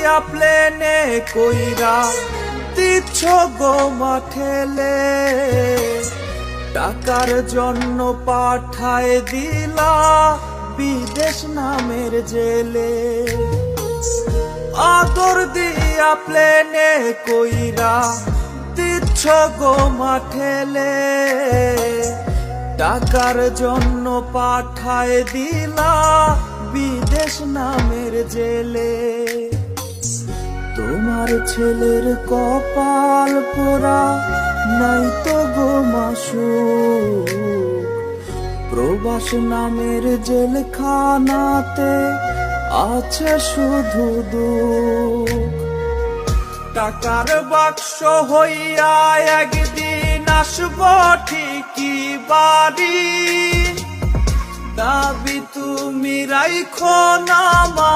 দিয়া প্লেনে কইরা দিচ্ছ গো মাঠেলে, টাকার জন্য পাঠায় দিলা বিদেশ নামের জেলে। আদর দিয়া প্লেনে কইরা দিচ্ছ গো মাঠেলে, টাকার জন্য পাঠায় দিলা বিদেশ নামের জেলে। তোমার ছেলের কপাল পোড়া নাই তো গো মাসুক, প্রবাস নামের জেলখানাতে আছে শুধু দুঃখ। টাকার বাক্স হইয়া একদিন আসব ঠিকই বাড়ি, দাবি তুমি রাইখো না মা।